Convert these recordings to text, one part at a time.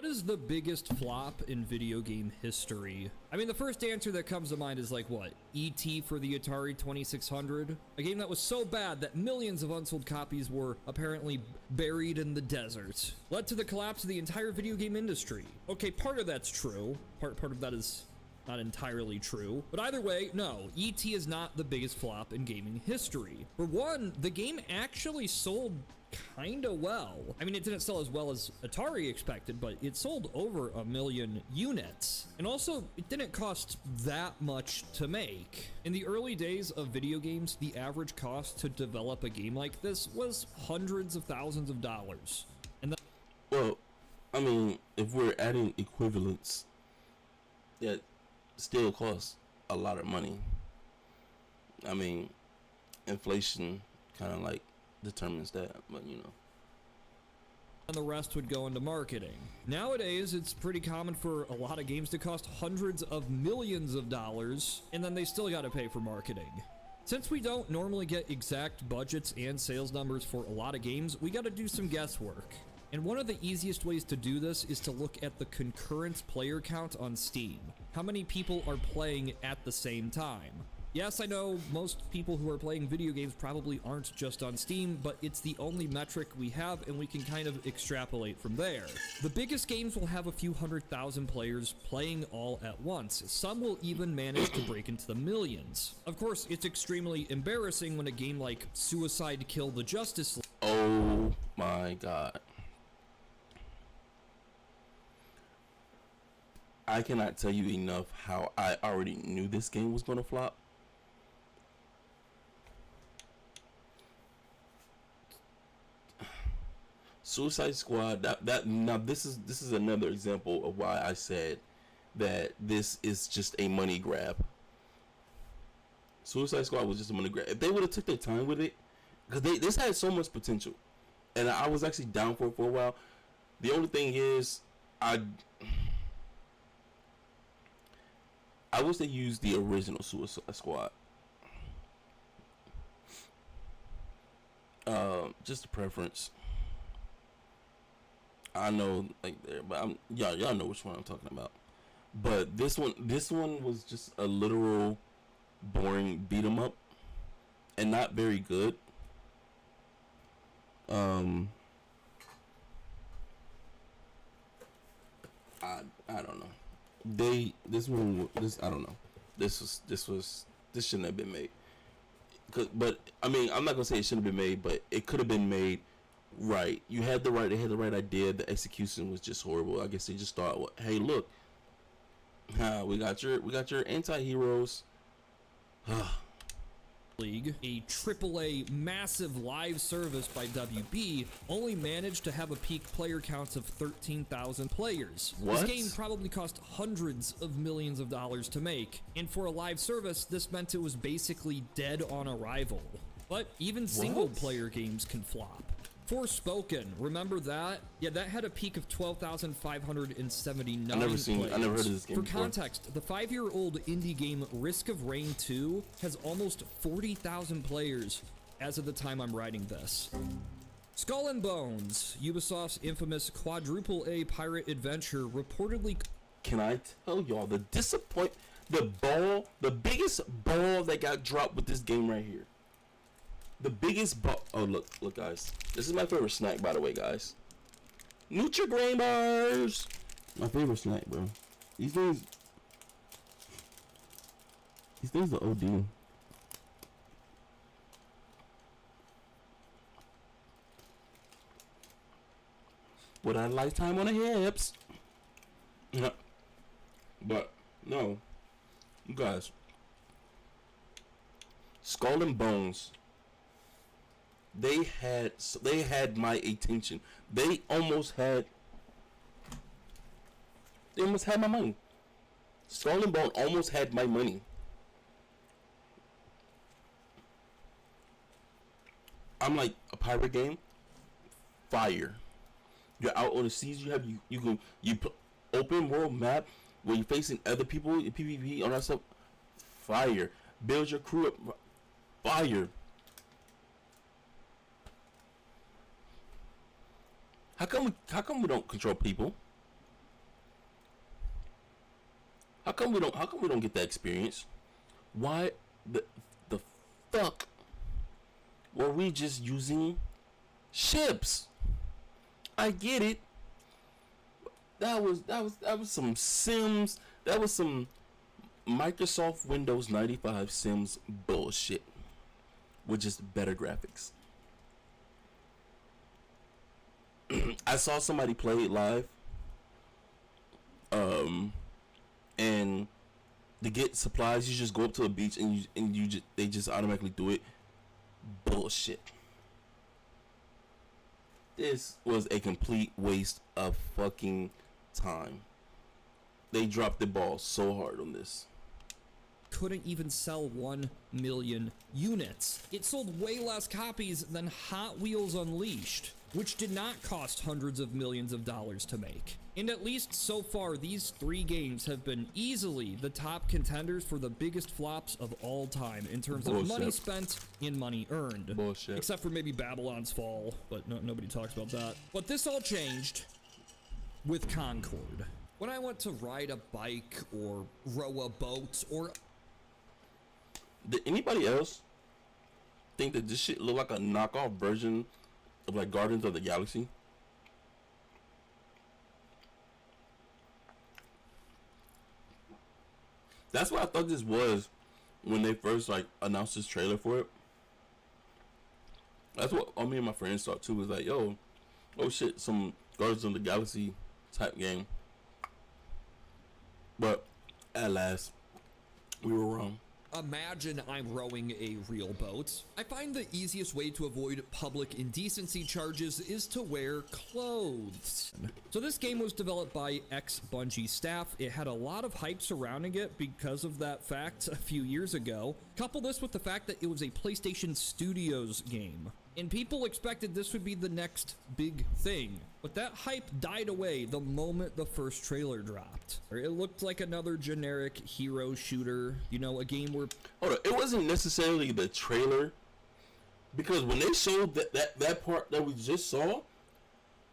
What is the biggest flop in video game history? I mean, the first answer that comes to mind is like, what? E.T. for the Atari 2600? A game that was so bad that millions of unsold copies were apparently buried in the desert. Led to the collapse of the entire video game industry. Okay, part of that's true. Part of that is not entirely true. But either way, no, E.T. is not the biggest flop in gaming history. For one, the game actually sold kinda well. I mean, it didn't sell as well as Atari expected, but it sold over 1 million units. And also, it didn't cost that much to make. In the early days of video games, the average cost to develop a game like this was hundreds of thousands of dollars. And well, I mean, if we're adding equivalents, that still costs a lot of money. I mean, inflation kind of like determines that, but you know. And the rest would go into marketing. Nowadays, it's pretty common for a lot of games to cost hundreds of millions of dollars, and then they still gotta pay for marketing. Since we don't normally get exact budgets and sales numbers for a lot of games, we gotta do some guesswork. And one of the easiest ways to do this is to look at the concurrent player count on Steam. How many people are playing at the same time? Yes, I know most people who are playing video games probably aren't just on Steam, but it's the only metric we have, and we can kind of extrapolate from there. The biggest games will have a few 100,000 players playing all at once. Some will even manage to break into the millions. Of course, it's extremely embarrassing when a game like Suicide Kill the Justice League. Oh my god. I cannot tell you enough how I already knew this game was going to flop. Suicide Squad, now this is another example of why I said that this is just a money grab. Suicide Squad was just a money grab. If they would have took their time with it, because this had so much potential, and I was actually down for it for a while. The only thing is, I wish they used the original Suicide Squad. Just a preference. I know, like there, but y'all know which one I'm talking about. But this one was just a literal boring beat 'em up, and not very good. I don't know. I don't know. This shouldn't have been made. But I mean, I'm not gonna say it shouldn't have been made, but it could have been made. Right, they had the right idea. The execution was just horrible. I guess they just thought, well, hey, look, we got your anti-heroes. League, a AAA massive live service by WB, only managed to have a peak player count of 13,000 players. What? This game probably cost hundreds of millions of dollars to make, and for a live service, this meant it was basically dead on arrival. But even single-player games can flop. Forspoken, remember that? Yeah, that had a peak of 12,579 players. I never heard of this game For before. context, the 5-year-old indie game Risk of Rain 2 has almost 40,000 players as of the time I'm writing this. Skull and Bones, Ubisoft's infamous quadruple A pirate adventure, reportedly... Can I tell y'all the biggest ball that got dropped with this game right here? The biggest ball. Oh, look, guys. This is my favorite snack, by the way, guys. Nutri-Grain bars. My favorite snack, bro. These things are OD. With a lifetime on the hips. Yeah. But no, you guys. Skull and Bones. They had my attention. They almost had my money. Skull and Bone almost had my money. I'm like, a pirate game, fire. You're out on the seas. You open world map where you're facing other people in PvP on that stuff. Fire. Build your crew up. Fire. How come we don't control people? How come we don't get that experience? Why the fuck were we just using ships? I get it. That was some Sims. That was some Microsoft Windows 95 Sims bullshit with just better graphics. I saw somebody play it live. And to get supplies, you just go up to a beach and they just automatically do it. Bullshit. This was a complete waste of fucking time. They dropped the ball so hard on this. Couldn't even sell 1 million units. It sold way less copies than Hot Wheels Unleashed, which did not cost hundreds of millions of dollars to make. And at least so far, these 3 games have been easily the top contenders for the biggest flops of all time in terms of money spent and money earned. Bullshit. Except for maybe Babylon's Fall, but nobody talks about that. But this all changed with Concord. When I went to ride a bike or row a boat or... Did anybody else think that this shit looked like a knockoff version of like Guardians of the Galaxy? That's what I thought this was when they first like announced this trailer for it. That's what all me and my friends thought too. Was like, yo, oh shit, some Guardians of the Galaxy type game. But at last, we were wrong. Imagine I'm rowing a real boat. I find the easiest way to avoid public indecency charges is to wear clothes. So this game was developed by ex-Bungie staff. It had a lot of hype surrounding it because of that fact a few years ago. Couple this with the fact that it was a PlayStation Studios game. And people expected this would be the next big thing. But that hype died away the moment the first trailer dropped. It looked like another generic hero shooter, you know, a game where... Hold on, it wasn't necessarily the trailer. Because when they showed that part that we just saw,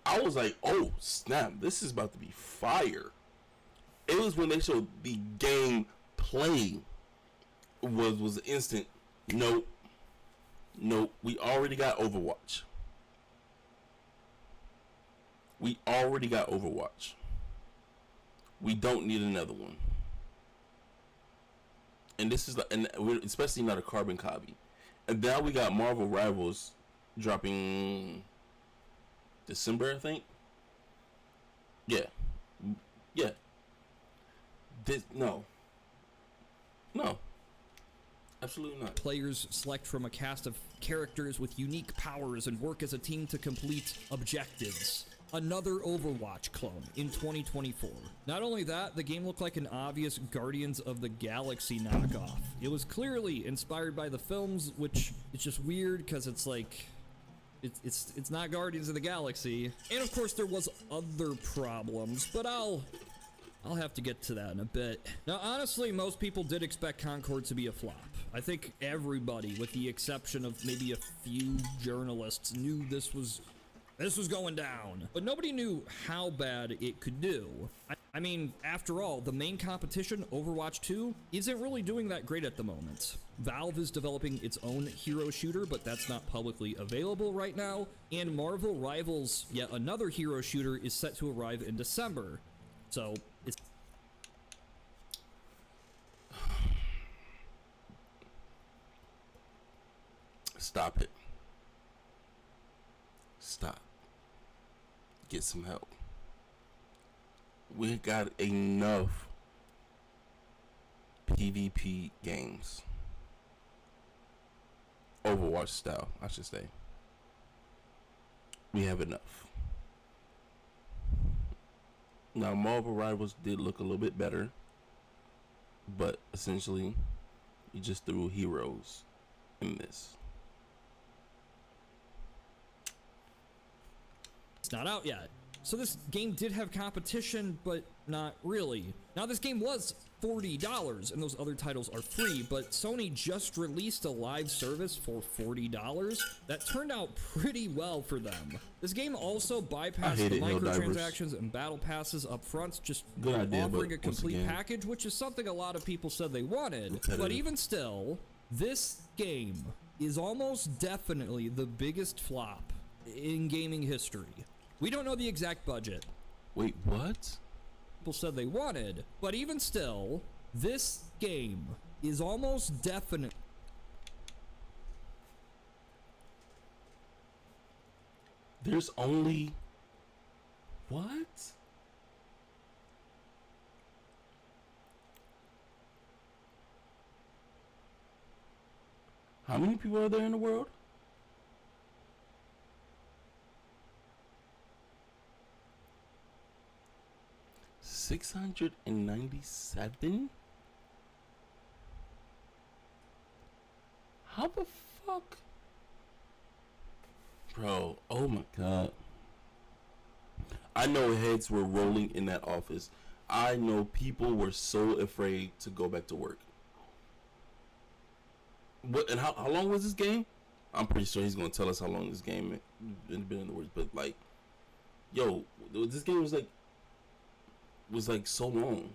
I was like, oh snap, this is about to be fire. It was when they showed the game play was instant. Nope, we already got Overwatch. We don't need another one. And this is like, and we're especially not a carbon copy. And now we got Marvel Rivals dropping December, I think. Yeah. No. Absolutely not. Players select from a cast of characters with unique powers and work as a team to complete objectives. Another Overwatch clone in 2024. Not only that, the game looked like an obvious Guardians of the Galaxy knockoff. It was clearly inspired by the films, which is just weird because it's like... It's not Guardians of the Galaxy. And of course there was other problems, but I'll have to get to that in a bit. Now, honestly, most people did expect Concord to be a flop. I think everybody, with the exception of maybe a few journalists, knew this was going down. But nobody knew how bad it could do. I mean, after all, the main competition, Overwatch 2, isn't really doing that great at the moment. Valve is developing its own hero shooter, but that's not publicly available right now. And Marvel Rivals, yet another hero shooter, is set to arrive in December. So, it's... Stop it. Stop. Get some help. We got enough PvP games. Overwatch style, I should say. We have enough. Now, Marvel Rivals did look a little bit better, but essentially, you just threw heroes in this. It's not out yet. So this game did have competition, but not really. Now this game was $40 and those other titles are free, but Sony just released a live service for $40 that turned out pretty well for them. This game also bypassed the microtransactions and battle passes up front, just offering a complete package, which is something a lot of people said they wanted. But even still, this game is almost definitely the biggest flop in gaming history. We don't know the exact budget. Wait, what? People said they wanted, but even still, this game is almost definite. There's only what? How many people are there in the world? $697? How the fuck? Bro, oh my god. I know heads were rolling in that office. I know people were so afraid to go back to work. What and how long was this game? I'm pretty sure he's gonna tell us how long this game been in the works, but like, yo, this game was like so long.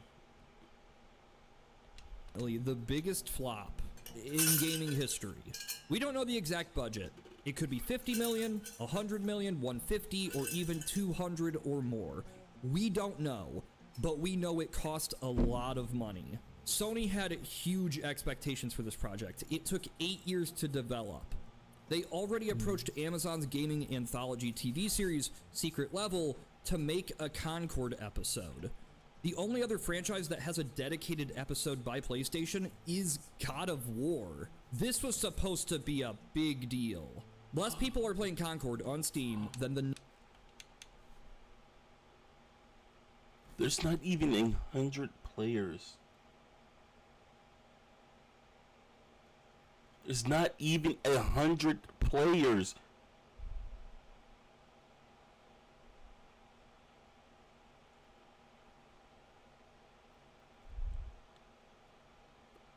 The biggest flop in gaming history. We don't know the exact budget. It could be 50 million, 100 million, 150, or even 200 or more. We don't know, but we know it cost a lot of money. Sony had huge expectations for this project. It took 8 years to develop. They already approached Amazon's gaming anthology TV series, Secret Level, to make a Concord episode. The only other franchise that has a dedicated episode by PlayStation is God of War. This was supposed to be a big deal. Less people are playing Concord on Steam than the... There's not even 100 players. There's not even 100 players.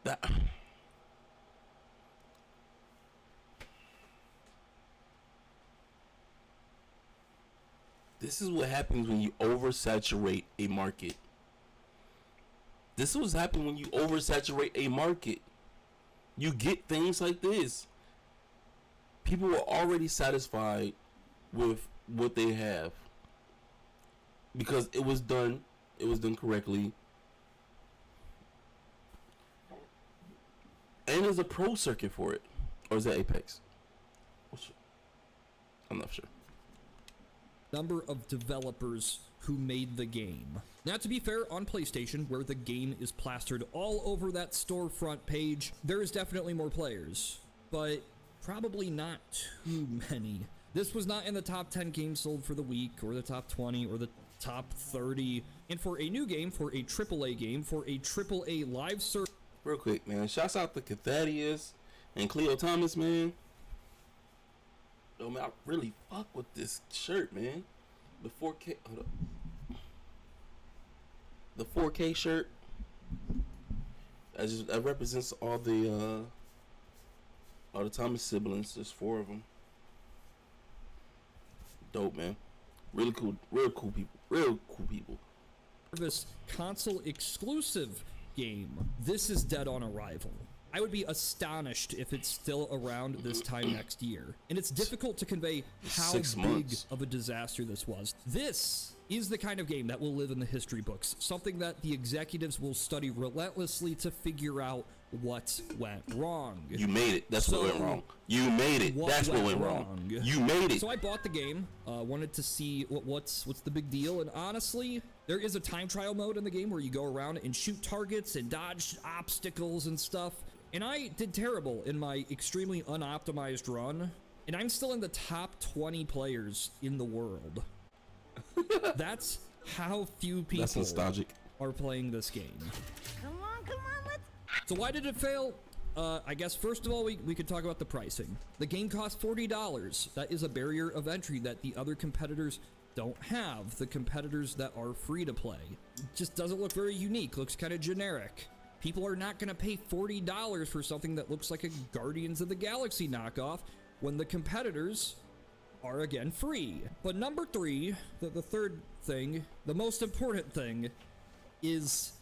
That this is what happens when you oversaturate a market. This is what's happening when you oversaturate a market. You get things like this. People are already satisfied with what they have because it was done correctly. And there's a pro circuit for it. Or is that Apex? I'm not sure. Number of developers who made the game. Now, to be fair, on PlayStation, where the game is plastered all over that storefront page, there is definitely more players, but probably not too many. This was not in the top 10 games sold for the week, or the top 20, or the top 30. And for a new game, for a AAA game, for a AAA live service. Real quick, man. Shouts out to Cathadius and Cleo Thomas, man. Yo, man, I really fuck with this shirt, man. The 4K, hold up. The 4K shirt. That represents all the Thomas siblings. There's 4 of them. Dope, man. Really cool. Real cool people. Real cool people. This console exclusive game. This is dead on arrival. I would be astonished if it's still around this time next year. And it's difficult to convey how big of a disaster this was. This is the kind of game that will live in the history books. Something that the executives will study relentlessly to figure out what went wrong. You made it. That's what went wrong. You made it. That's what went wrong. You made it. So I bought the game. Wanted to see what's the big deal. And honestly, there is a time trial mode in the game where you go around and shoot targets and dodge obstacles and stuff. And I did terrible in my extremely unoptimized run. And I'm still in the top 20 players in the world. That's how few people are playing this game. Come on, let's... So why did it fail? I guess first of all, we could talk about the pricing. The game cost $40. That is a barrier of entry that the other competitors don't have the competitors that are free to play. It just doesn't look very unique, looks kind of generic. People are not going to pay $40 for something that looks like a Guardians of the Galaxy knockoff when the competitors are again free. But number three, the third thing, the most important thing, is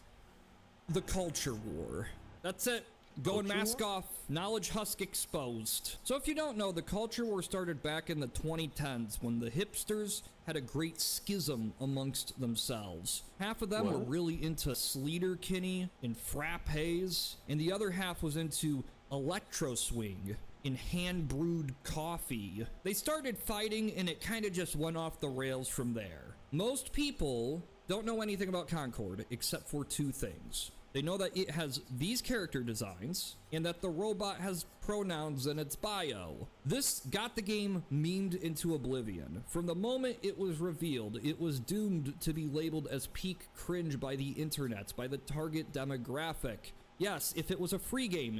the culture war. That's it. Go and mask off. Knowledge husk exposed. So if you don't know, the culture war started back in the 2010s when the hipsters had a great schism amongst themselves. Half of them were really into Sleater-Kinney and frappes, and the other half was into electro swing and hand brewed coffee. They started fighting and it kind of just went off the rails from there. Most people don't know anything about Concord except for two things. They know that it has these character designs and that the robot has pronouns in its bio. This got the game memed into oblivion. From the moment it was revealed, it was doomed to be labeled as peak cringe by the internet, by the target demographic. Yes, if it was a free game,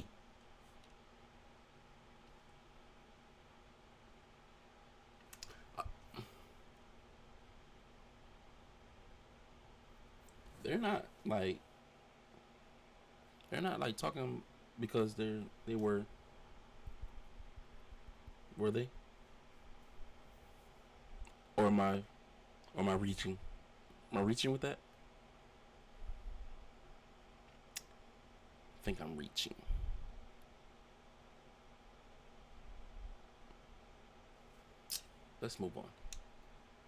they're not like talking because they were they? Or am I reaching? Am I reaching with that? I think I'm reaching. Let's move on.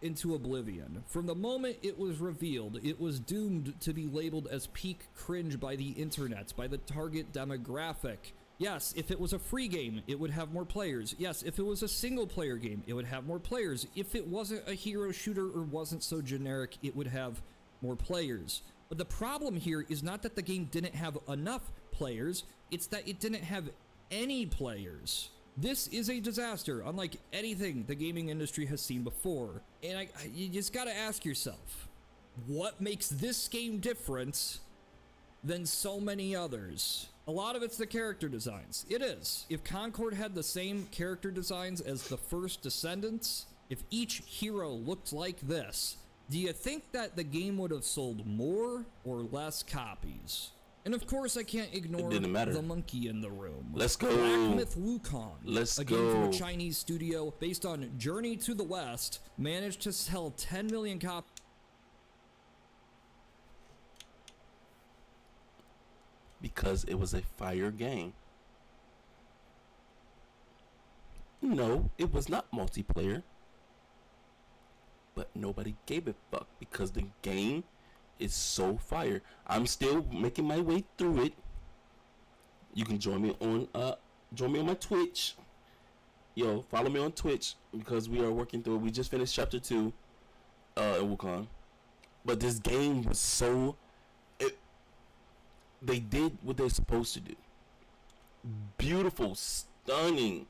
Into oblivion. From the moment it was revealed, it was doomed to be labeled as peak cringe by the internet, by the target demographic. Yes, if it was a free game, it would have more players. Yes, if it was a single player game, it would have more players. If it wasn't a hero shooter or wasn't so generic, it would have more players. But the problem here is not that the game didn't have enough players, it's that it didn't have any players. This is a disaster, unlike anything the gaming industry has seen before. And you just gotta ask yourself, what makes this game different than so many others? A lot of it's the character designs. It is. If Concord had the same character designs as the first Descendants, if each hero looked like this, do you think that the game would have sold more or less copies? And of course, I can't ignore the monkey in the room. Let's go. Black Myth Wukong, Let's a game from a Chinese studio based on Journey to the West, managed to sell 10 million copies. Because it was a fire game. No, it was not multiplayer. But nobody gave a fuck because the game is so fire. I'm still making my way through it. You can join me on my Twitch. Yo, follow me on Twitch because we are working through it. We just finished chapter 2 in Wukong. But this game was so they did what they're supposed to do. Beautiful, stunning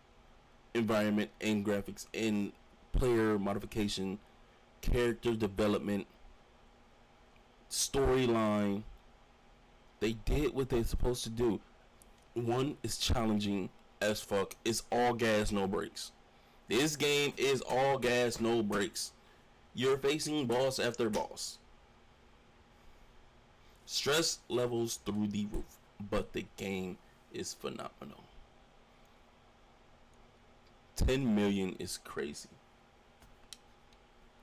environment and graphics and player modification, character development, storyline. They did what they're supposed to do. One is challenging as fuck. It's all gas, no brakes. This game is all gas, no brakes. You're facing boss after boss. Stress levels through the roof, but the game is phenomenal. 10 million is crazy.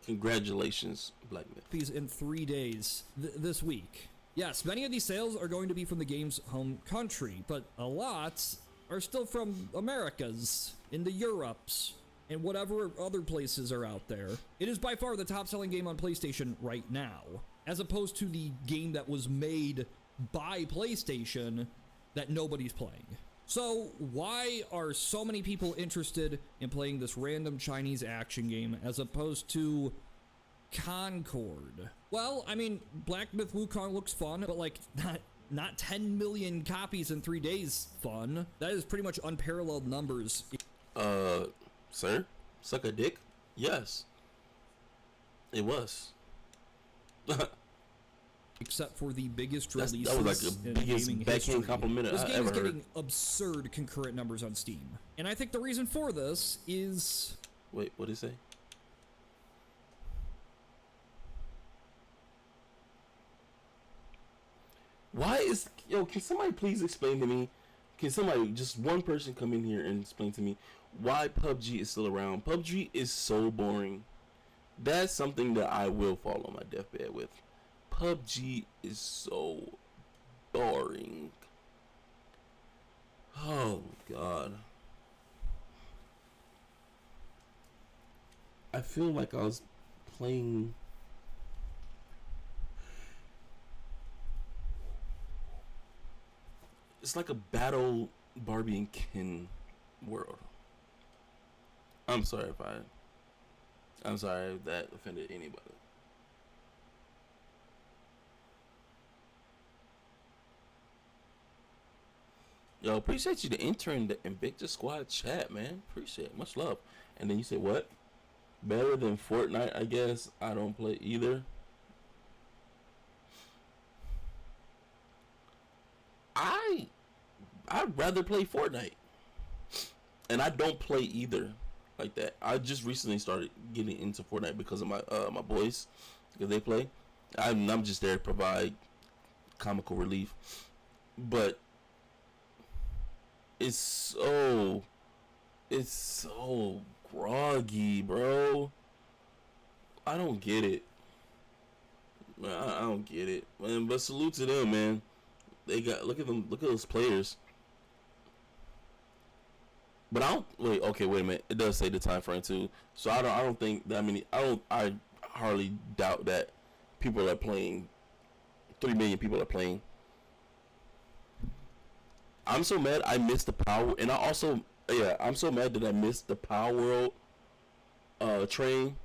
Congratulations, Black Myth. These in 3 days this week. Yes, many of these sales are going to be from the game's home country, but a lot are still from Americas, in the Europes, and whatever other places are out there. It is by far the top-selling game on PlayStation right now, as opposed to the game that was made by PlayStation that nobody's playing. So why are so many people interested in playing this random Chinese action game as opposed to Concord? Well, I mean, Black Myth Wukong looks fun, but like not 10 million copies in 3 days fun. That is pretty much unparalleled numbers. Sir? Suck a dick? Yes. It was. Except for the biggest releases. That was like the biggest backhand compliment I ever heard. This game is getting absurd concurrent numbers on Steam. And I think the reason for this is... Wait, what did he say? Why is Can somebody please explain to me? Can somebody, just one person, come in here and explain to me why PUBG is still around? PUBG is so boring. That's something that I will fall on my deathbed with. PUBG is so boring. Oh God. I feel like I was playing. It's like a battle Barbie and Ken world. I'm sorry if that offended anybody. Yo, appreciate you, the intern, the Invictus Squad chat, man. Appreciate it. Much love. And then you said what? Better than Fortnite, I guess. I don't play either. I'd rather play Fortnite. And I don't play either like that. I just recently started getting into Fortnite because of my boys, because they play. I'm just there to provide comical relief. But it's so groggy, bro. I don't get it. I don't get it, man. But salute to them, man. They got, look at them, look at those players. But I don't wait. Okay, wait a minute. It does say the time frame too. So I don't think that many. I hardly doubt that people are playing. 3 million people are playing. I'm so mad I missed the Power, and I'm so mad that I missed the Power World train,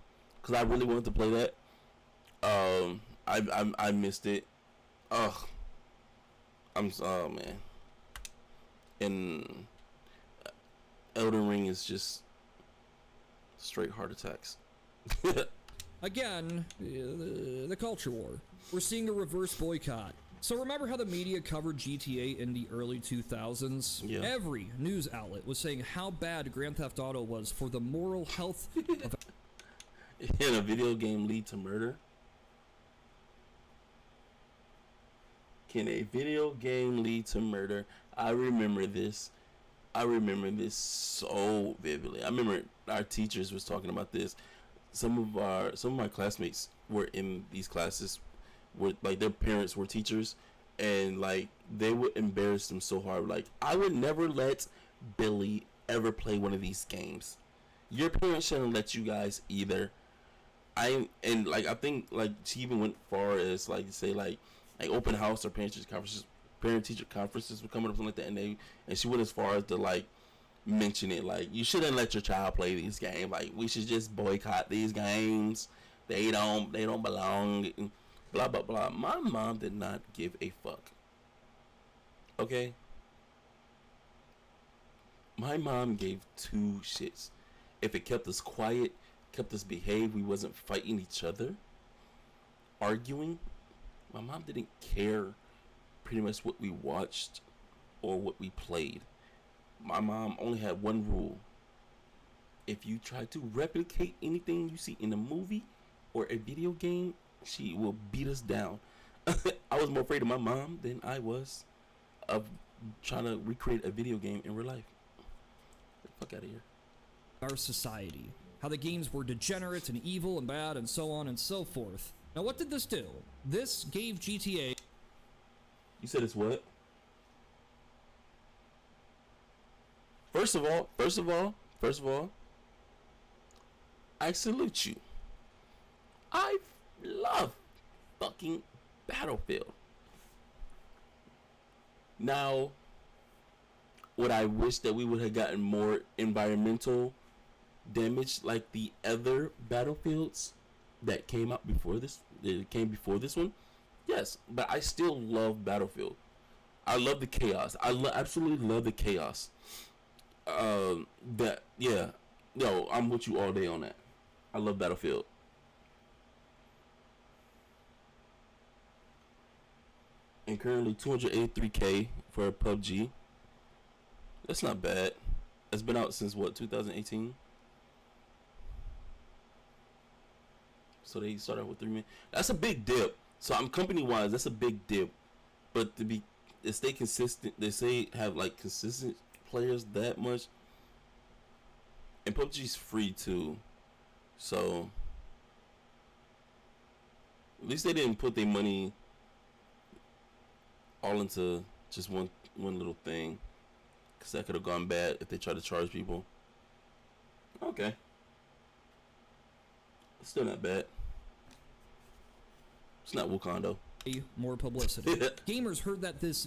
because I really wanted to play that. I missed it. Ugh. Oh man. And Elden Ring is just straight heart attacks. Again, the culture war. We're seeing a reverse boycott. So remember how the media covered GTA in the early 2000s? Yeah. Every news outlet was saying how bad Grand Theft Auto was for the moral health of... Can a video game lead to murder? Can a video game lead to murder? I remember this so vividly. I remember our teachers was talking about this. Some of my classmates were in these classes, were like, their parents were teachers, and like they would embarrass them so hard. Like, I would never let Billy ever play one of these games. Your parents shouldn't let you guys either. I think like she even went far as like to say like open house or parent teacher conferences would come up, something like that, and she went as far as to like mention it, like, you shouldn't let your child play these games, like, we should just boycott these games, they don't belong, blah blah blah. My mom did not give a fuck. Okay, my mom gave 2 shits if it kept us quiet, kept us behaved, we wasn't fighting each other, arguing. My mom didn't care pretty much what we watched or what we played. My mom only had one rule: if you try to replicate anything you see in a movie or a video game, she will beat us down. I was more afraid of my mom than I was of trying to recreate a video game in real life. Get the fuck out of here. our society. How the games were degenerate and evil and bad and so on and so forth. Now what did this do? This gave GTA... You said it's what? First of all, I salute you. I love fucking Battlefield. Now, would I wish that we would have gotten more environmental damage like the other Battlefields that came out before this? It came before this one. Yes, but I still love Battlefield. I love the chaos. Absolutely love the chaos. I'm with you all day on that. I love Battlefield. And currently 283K for PUBG. That's not bad. It's been out since what, 2018? So they started with 3 million. That's a big dip. So I'm company wise, that's a big dip But to stay consistent, they say have like consistent players that much. And PUBG's free too, so at least they didn't put their money all into just one little thing, because that could have gone bad if they tried to charge people. Okay, it's still not bad. It's not Wakanda. More publicity. Gamers heard that this